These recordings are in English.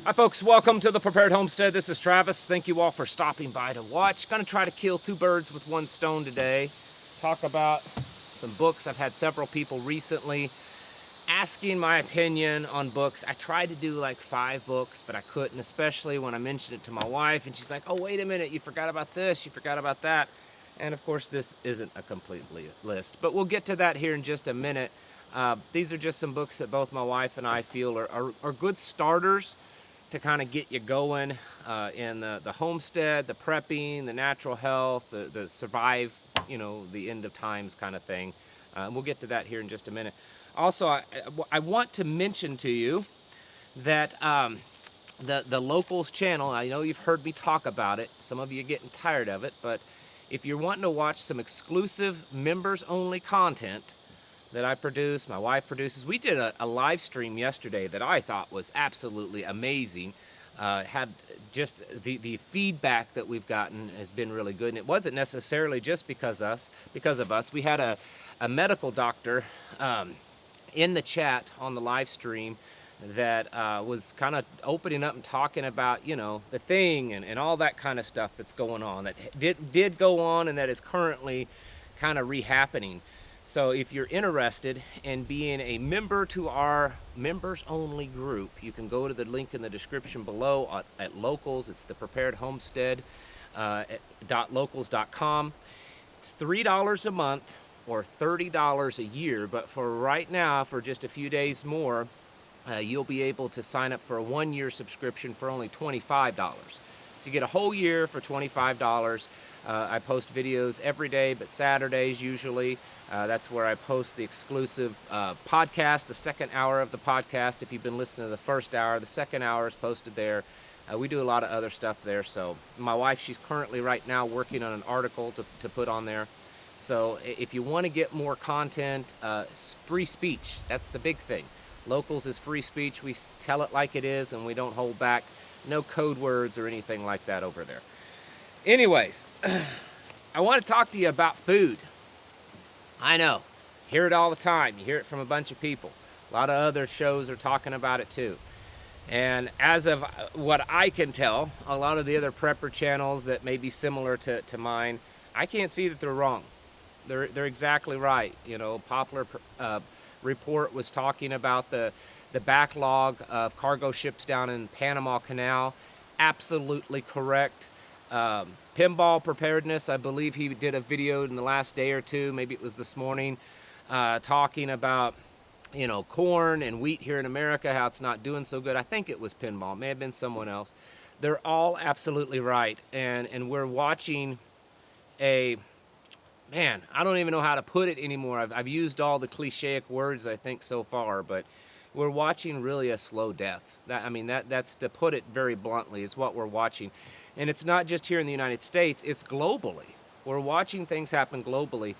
Hi folks, welcome to the Prepared Homestead. This is Travis. Thank you all for stopping by to watch. Gonna try to kill two birds with one stone today. Talk about some books. I've had several people recently asking my opinion on books. I tried to do like 5 books, but I couldn't, especially when I mentioned it to my wife and she's like, oh, wait a minute, you forgot about this, you forgot about that. And of course, this isn't a complete list, but we'll get to that here in just a minute. These are just some books that both my wife and I feel are good starters to kind of get you going in the homestead, the prepping, the natural health, the survive, the end of times kind of thing. We'll get to that here in just a minute. Also, I want to mention to you that the Locals channel, I know you've heard me talk about it. Some of you are getting tired of it, but if you're wanting to watch some exclusive members-only content that I produce, my wife produces. We did a live stream yesterday that I thought was absolutely amazing. Had just the feedback that we've gotten has been really good, and it wasn't necessarily just because of us. We had a medical doctor in the chat on the live stream that was kind of opening up and talking about, the thing and all that kind of stuff that's going on, that did go on and that is currently kind of re-happening. So if you're interested in being a member to our members-only group, you can go to the link in the description below at Locals. It's the Prepared Homestead .locals.com. It's $3 a month or $30 a year, but for right now, for just a few days more, you'll be able to sign up for a 1-year subscription for only $25. So you get a whole year for $25. I post videos every day, but Saturdays usually. That's where I post the exclusive podcast, the second hour of the podcast. If you've been listening to the first hour, the second hour is posted there. We do a lot of other stuff there. So my wife, she's currently right now working on an article to put on there. So if you want to get more content, free speech, that's the big thing. Locals is free speech. We tell it like it is, and we don't hold back. No code words or anything like that over there. Anyways, I want to talk to you about food. I know, hear it all the time. You hear it from a bunch of people. A lot of other shows are talking about it too. And as of what I can tell, a lot of the other prepper channels that may be similar to mine, I can't see that they're wrong. They're exactly right. Popular Report was talking about the backlog of cargo ships down in Panama Canal. Absolutely correct. Pinball Preparedness, I believe he did a video in the last day or two, maybe it was this morning, talking about, corn and wheat here in America, how it's not doing so good. I think it was Pinball, it may have been someone else. They're all absolutely right, and we're watching I don't even know how to put it anymore. I've used all the clichéic words, I think, so far, but we're watching really a slow death. That's to put it very bluntly, is what we're watching. And it's not just here in the United States, it's globally. We're watching things happen globally.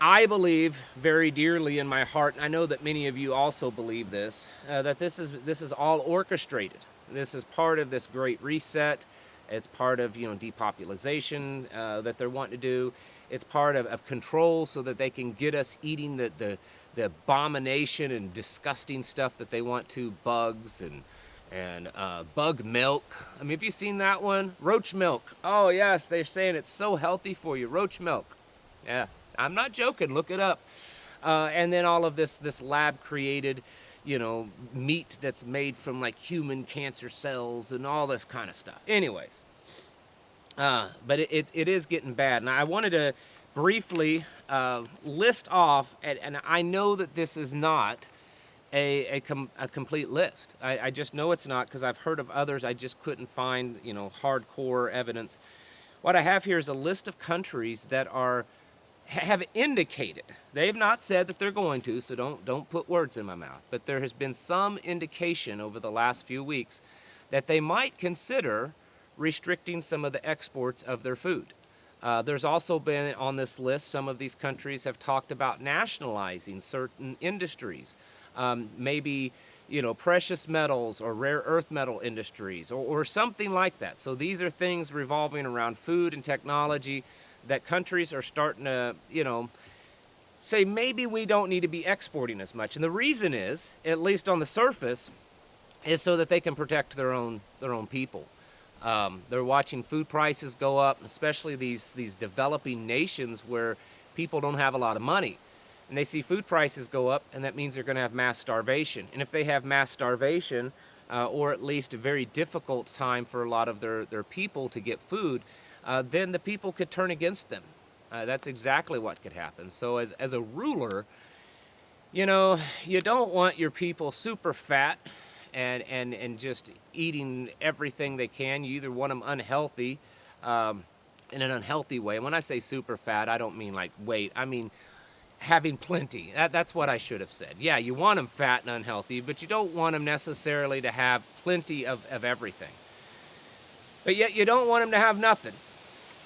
I believe very dearly in my heart, and I know that many of you also believe this, that this is all orchestrated. This is part of this great reset. It's part of, depopulation that they're wanting to do. It's part of control so that they can get us eating the abomination and disgusting stuff that they want to, bugs and bug milk. Have you seen that one? Roach milk. Oh yes, they're saying it's so healthy for you. Roach milk. Yeah, I'm not joking. Look it up. And then all of this lab created, meat that's made from like human cancer cells and all this kind of stuff. Anyways, but it is getting bad. And I wanted to briefly list off, and I know that this is not a complete list. I just know it's not, because I've heard of others. I just couldn't find, hardcore evidence. What I have here is a list of countries that have indicated. They've not said that they're going to, so don't put words in my mouth. But there has been some indication over the last few weeks that they might consider restricting some of the exports of their food. There's also been on this list, some of these countries have talked about nationalizing certain industries. Maybe, precious metals or rare earth metal industries or something like that. So these are things revolving around food and technology that countries are starting to, say maybe we don't need to be exporting as much. And the reason is, at least on the surface, is so that they can protect their own people. They're watching food prices go up, especially these developing nations where people don't have a lot of money. And they see food prices go up, and that means they're going to have mass starvation. And if they have mass starvation, or at least a very difficult time for a lot of their people to get food, then the people could turn against them. That's exactly what could happen. So as a ruler, you know, you don't want your people super fat and just eating everything they can. You either want them unhealthy, in an unhealthy way. And when I say super fat, I don't mean like weight. I mean having plenty. That's what I should have said. Yeah, you want them fat and unhealthy, but you don't want them necessarily to have plenty of everything. But yet you don't want them to have nothing.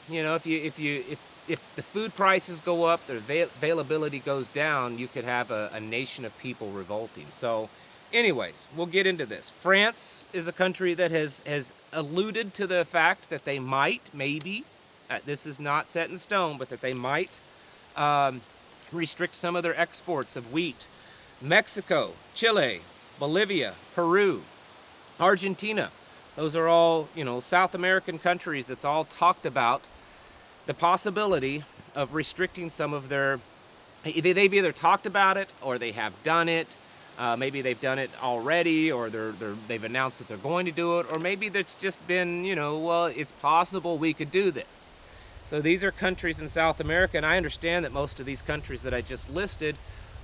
You know, if the food prices go up, the availability goes down, you could have a nation of people revolting. So anyways, we'll get into this. France is a country that has alluded to the fact that they might, maybe, this is not set in stone, but that they might restrict some of their exports of wheat. Mexico, Chile, Bolivia, Peru, Argentina. Those are all, you know, South American countries that's all talked about the possibility of restricting some of their, they've either talked about it or they have done it. Maybe they've done it already, or they've announced that they're going to do it, or maybe it's just been, you know, well, it's possible we could do this. So these are countries in South America, and I understand that most of these countries that I just listed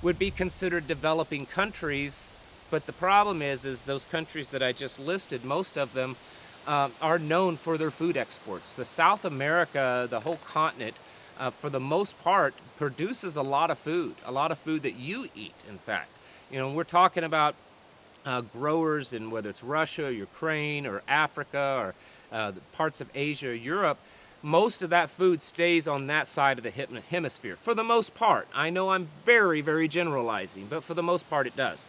would be considered developing countries, but the problem is those countries that I just listed, most of them are known for their food exports. The South America, the whole continent, for the most part, produces a lot of food that you eat, in fact. You know, we're talking about growers in whether it's Russia, Ukraine, or Africa, or parts of Asia, or Europe. Most of that food stays on that side of the hemisphere, for the most part. I know I'm very, very generalizing, but for the most part it does.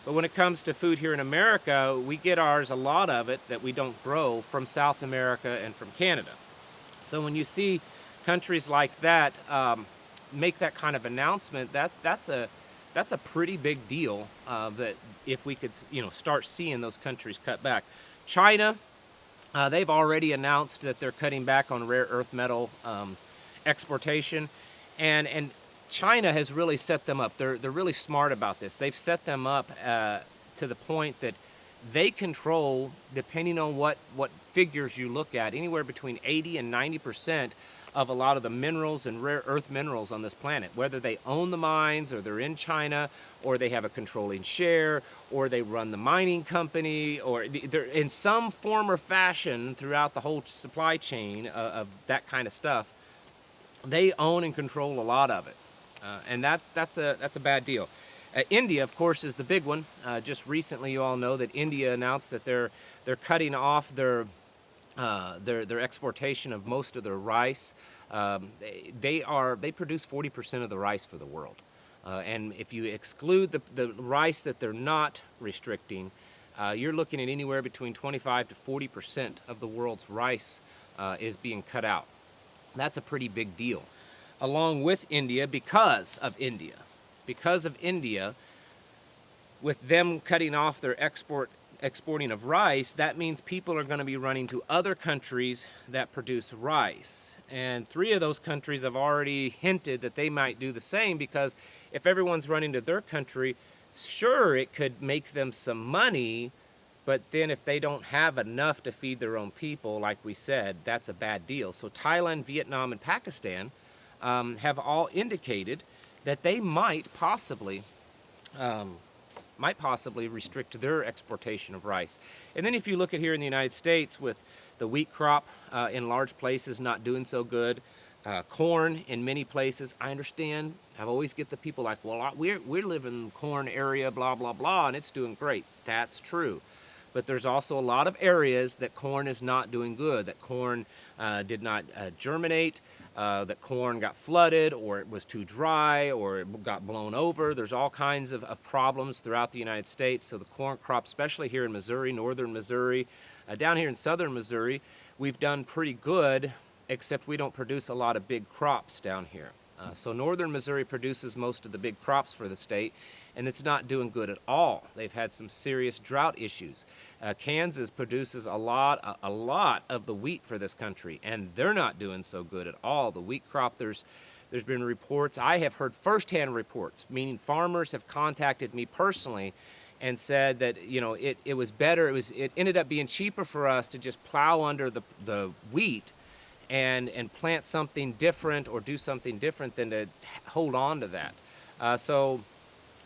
But when it comes to food here in America, we get ours, a lot of it, that we don't grow, from South America and from Canada. So when you see countries like that make that kind of announcement, that's a pretty big deal, that if we could, you know, start seeing those countries cut back. China, they've already announced that they're cutting back on rare earth metal exportation, and China has really set them up. They're really smart about this. They've set them up to the point that they control, depending on what figures you look at, anywhere between 80 and 90% of a lot of the minerals and rare earth minerals on this planet. Whether they own the mines, or they're in China, or they have a controlling share, or they run the mining company, or they're in some form or fashion throughout the whole supply chain of that kind of stuff, they own and control a lot of it. And that's a bad deal. India, of course, is the big one. Just recently, you all know that India announced that they're cutting off their exportation of most of their rice. They produce 40% of the rice for the world. And if you exclude the rice that they're not restricting, you're looking at anywhere between 25 to 40% of the world's rice is being cut out. That's a pretty big deal. Along with India, because of India, with them cutting off their exporting of rice, that means people are going to be running to other countries that produce rice. And 3 of those countries have already hinted that they might do the same, because if everyone's running to their country, sure, it could make them some money, but then if they don't have enough to feed their own people, like we said, that's a bad deal. So Thailand, Vietnam, and Pakistan have all indicated that they might possibly restrict their exportation of rice. And then if you look at here in the United States, with the wheat crop in large places not doing so good, corn in many places, I understand. I always get the people like, well, we live in the corn area, blah, blah, blah, and it's doing great. That's true. But there's also a lot of areas that corn is not doing good, that corn did not germinate, that corn got flooded, or it was too dry, or it got blown over. There's all kinds of problems throughout the United States. So the corn crop, especially here in Missouri, northern Missouri, down here in southern Missouri, we've done pretty good, except we don't produce a lot of big crops down here. So northern Missouri produces most of the big crops for the state, and it's not doing good at all. They've had some serious drought issues. Kansas produces a lot of the wheat for this country, and they're not doing so good at all. The wheat crop, there's been reports, I have heard firsthand reports, meaning farmers have contacted me personally and said that, you know, it was better, it ended up being cheaper for us to just plow under the wheat and plant something different or do something different than to hold on to that.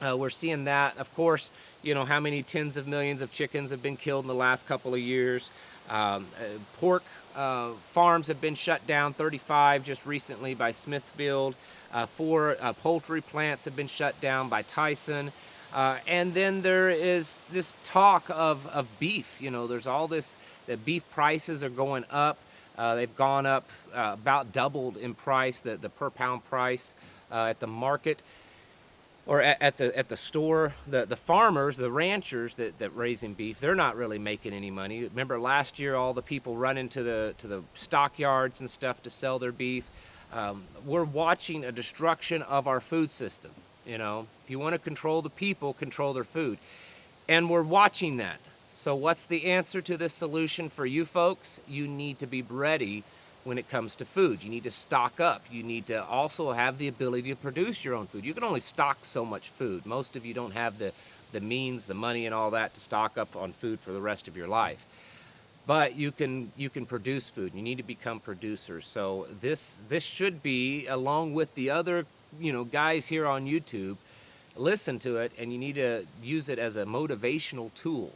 We're seeing that. Of course, you know, how many tens of millions of chickens have been killed in the last couple of years. Pork farms have been shut down, 35 just recently by Smithfield. 4 poultry plants have been shut down by Tyson. And then there is this talk of beef. You know, there's all this, the beef prices are going up. They've gone up about doubled in price, the per pound price at the market or at the store. The farmers, the ranchers that raising beef, they're not really making any money. Remember last year, all the people running to the stockyards and stuff to sell their beef. We're watching a destruction of our food system. You know, if you want to control the people, control their food. And we're watching that. So what's the answer to this solution for you folks? You need to be ready when it comes to food. You need to stock up. You need to also have the ability to produce your own food. You can only stock so much food. Most of you don't have the means, the money and all that to stock up on food for the rest of your life. But you can produce food. You need to become producers. So this should be, along with the other, you know, guys here on YouTube, listen to it, and you need to use it as a motivational tool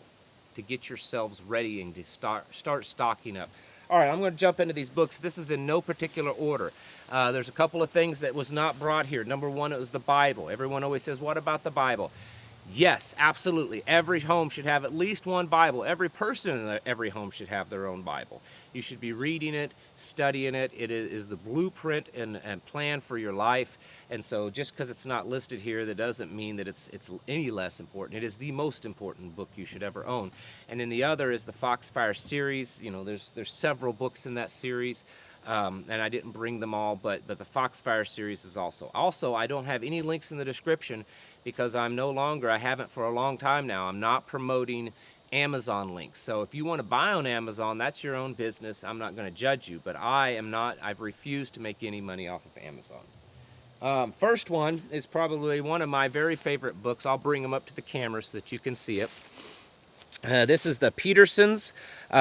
to get yourselves ready and to start stocking up. All right, I'm going to jump into these books. This is in no particular order. There's a couple of things that was not brought here. Number one, it was the Bible. Everyone always says, what about the Bible? Yes, absolutely. Every home should have at least one Bible. Every person in every home should have their own Bible. You should be reading it, studying it. It is the blueprint and plan for your life. And so just because it's not listed here, that doesn't mean that it's any less important. It is the most important book you should ever own. And then the other is the Foxfire series. You know, there's several books in that series. And I didn't bring them all, but the Foxfire series is also. Also, I don't have any links in the description because I haven't for a long time now, I'm not promoting Amazon links. So if you want to buy on Amazon, that's your own business. I'm not going to judge you, but I've refused to make any money off of Amazon. First one is probably one of my very favorite books. I'll bring them up to the camera so that you can see it. This is the Peterson's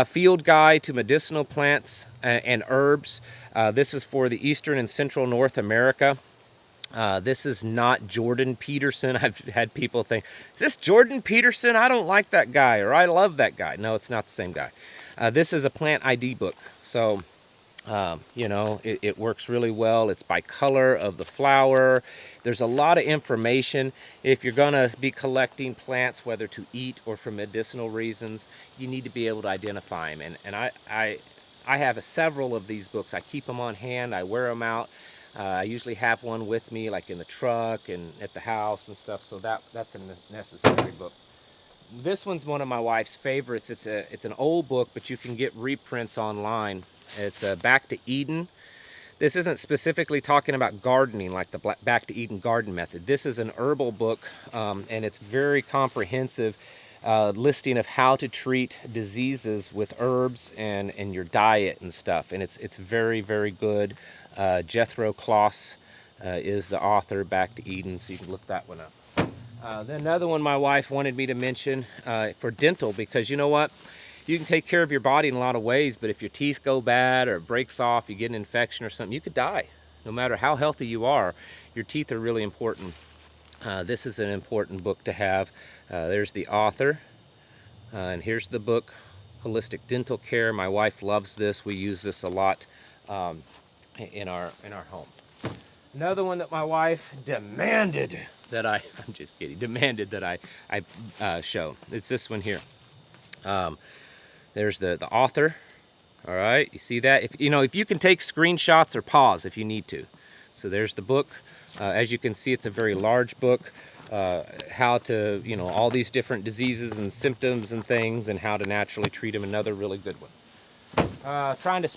Field Guide to Medicinal Plants and Herbs. This is for the Eastern and Central North America. This is not Jordan Peterson. I've had people think, is this Jordan Peterson? I don't like that guy, or I love that guy. No, it's not the same guy. This is a plant ID book. So, you know, it works really well. It's by color of the flower. There's a lot of information. If you're going to be collecting plants, whether to eat or for medicinal reasons, you need to be able to identify them. And I have several of these books. I keep them on hand. I wear them out. I usually have one with me, like in the truck and at the house and stuff, so that's a necessary book. This one's one of my wife's favorites. It's an old book, but you can get reprints online. It's Back to Eden. This isn't specifically talking about gardening, like the Back to Eden garden method. This is an herbal book, and it's very comprehensive listing of how to treat diseases with herbs and your diet and stuff, and it's very, very good. Jethro Kloss is the author, Back to Eden, so you can look that one up. Then another one my wife wanted me to mention for dental, because you know what? You can take care of your body in a lot of ways, but if your teeth go bad or it breaks off, you get an infection or something, you could die. No matter how healthy you are, your teeth are really important. This is an important book to have. There's the author, and here's the book, Holistic Dental Care. My wife loves this. We use this a lot. In our home. Another one that my wife demanded that I'm just kidding, demanded that I show. It's this one here. There's the author. All right, you see that? If you can take screenshots or pause if you need to. So there's the book. As you can see, it's a very large book. How to, all these different diseases and symptoms and things, and how to naturally treat them. Another really good one. trying to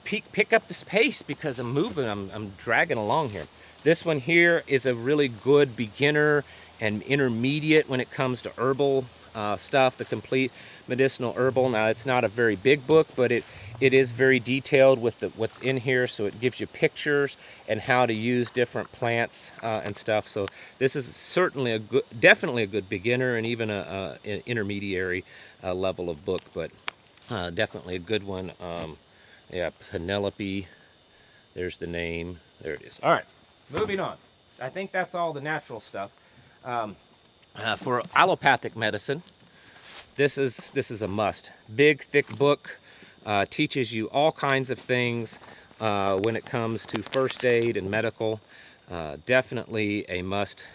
pick up the pace because I'm moving, I'm dragging along here. This one here is a really good beginner and intermediate when it comes to herbal stuff, the complete medicinal herbal. Now it's not a very big book, but it is very detailed with what's in here, so it gives you pictures and how to use different plants and stuff. So this is certainly definitely a good beginner and even an intermediary level of book, but definitely a good one. Yeah, Penelope, there's the name, there it is. All right, moving on. I think that's all the natural stuff. For allopathic medicine, this is a must. Big, thick book, teaches you all kinds of things when it comes to first aid and medical. Definitely a must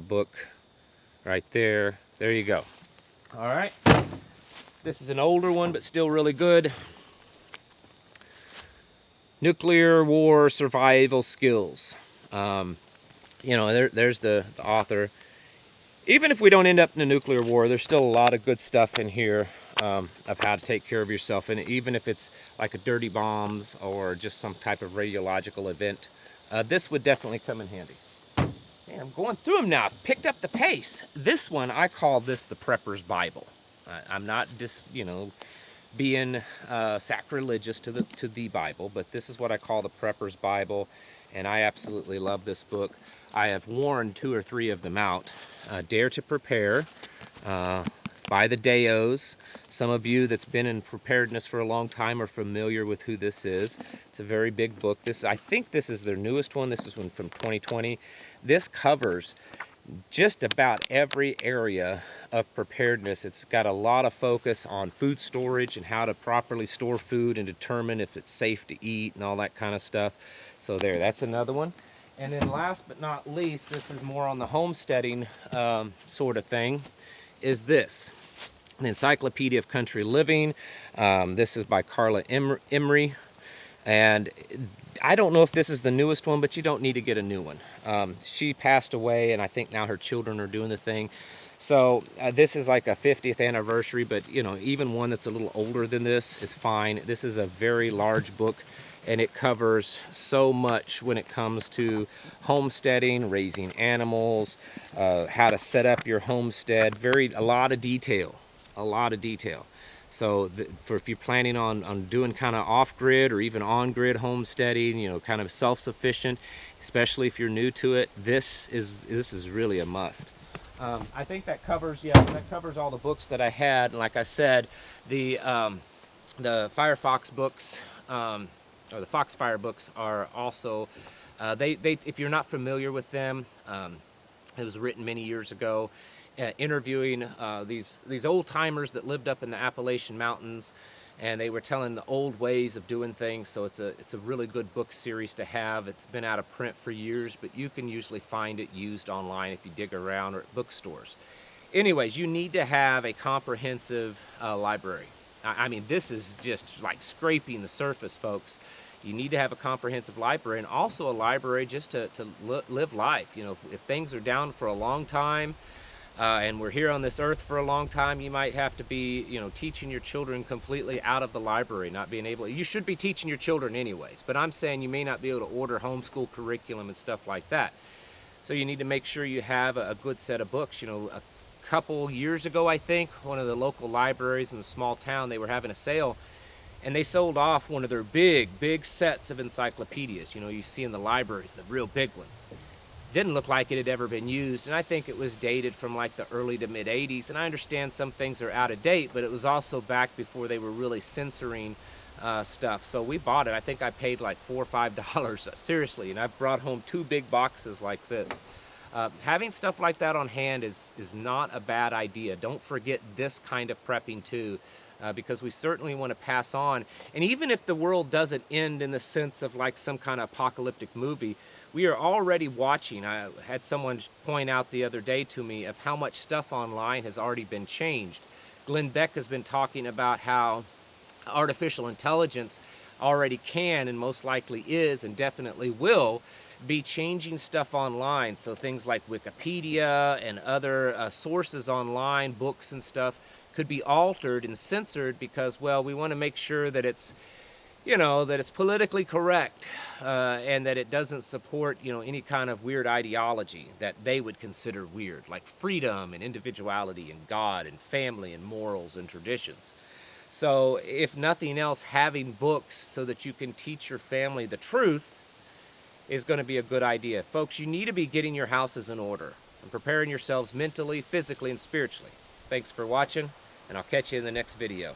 book right there. There you go. All right. This is an older one, but still really good. Nuclear War Survival Skills. You know, there's the author. Even if we don't end up in a nuclear war, there's still a lot of good stuff in here of how to take care of yourself. And even if it's like a dirty bombs or just some type of radiological event, this would definitely come in handy. Man, I'm going through them now. I've picked up the pace. This one, I call this the Prepper's Bible. I'm not just, you know, being sacrilegious to the Bible, but this is what I call the Prepper's Bible, and I absolutely love this book. I have worn 2 or 3 of them out. Dare to Prepare by the Deos. Some of you that's been in preparedness for a long time are familiar with who this is. It's a very big book. I think this is their newest one. This is one from 2020. This covers just about every area of preparedness. It's got a lot of focus on food storage and how to properly store food and determine if it's safe to eat and all that kind of stuff. So there, that's another one. And then last but not least, this is more on the homesteading sort of thing, is this. The Encyclopedia of Country Living. This is by Carla Emery. And I don't know if this is the newest one, but you don't need to get a new one. She passed away, and I think now her children are doing the thing. So this is like a 50th anniversary, but you know, even one that's a little older than this is fine. This is a very large book, and it covers so much when it comes to homesteading, raising animals, how to set up your homestead. A lot of detail. So if you're planning on doing kind of off-grid or even on-grid homesteading, you know, kind of self-sufficient, especially if you're new to it, this is really a must. I think that covers all the books that I had. And like I said, the Firefox books or the Foxfire books are also if you're not familiar with them, it was written many years ago. Interviewing these old timers that lived up in the Appalachian Mountains, and they were telling the old ways of doing things. So it's a really good book series to have. It's been out of print for years, but you can usually find it used online if you dig around or at bookstores. Anyways, you need to have a comprehensive library. I mean, this is just like scraping the surface, folks. You need to have a comprehensive library, and also a library just to live life. You know, if things are down for a long time, and we're here on this earth for a long time, you might have to be, you know, teaching your children completely out of the library, not being able. You should be teaching your children anyways, but I'm saying you may not be able to order homeschool curriculum and stuff like that. So you need to make sure you have a good set of books. You know, a couple years ago, I think, one of the local libraries in the small town, they were having a sale, and they sold off one of their big sets of encyclopedias. You know, you see in the libraries, the real big ones. Didn't look like it had ever been used, and I think it was dated from like the early to mid 80s. And I understand some things are out of date, but it was also back before they were really censoring stuff. So we bought it. I think I paid like $4 or $5 seriously, and I've brought home 2 big boxes like this. Having stuff like that on hand is not a bad idea. Don't forget this kind of prepping too, because we certainly want to pass on. And even if the world doesn't end in the sense of like some kind of apocalyptic movie, we are already watching. I had someone point out the other day to me of how much stuff online has already been changed. Glenn Beck has been talking about how artificial intelligence already can, and most likely is, and definitely will, be changing stuff online. So things like Wikipedia and other sources online, books and stuff, could be altered and censored because, well, we want to make sure that it's, you know, that it's politically correct, and that it doesn't support, you know, any kind of weird ideology that they would consider weird, like freedom and individuality and God and family and morals and traditions. So if nothing else, having books so that you can teach your family the truth is going to be a good idea. Folks, you need to be getting your houses in order and preparing yourselves mentally, physically, and spiritually. Thanks for watching, and I'll catch you in the next video.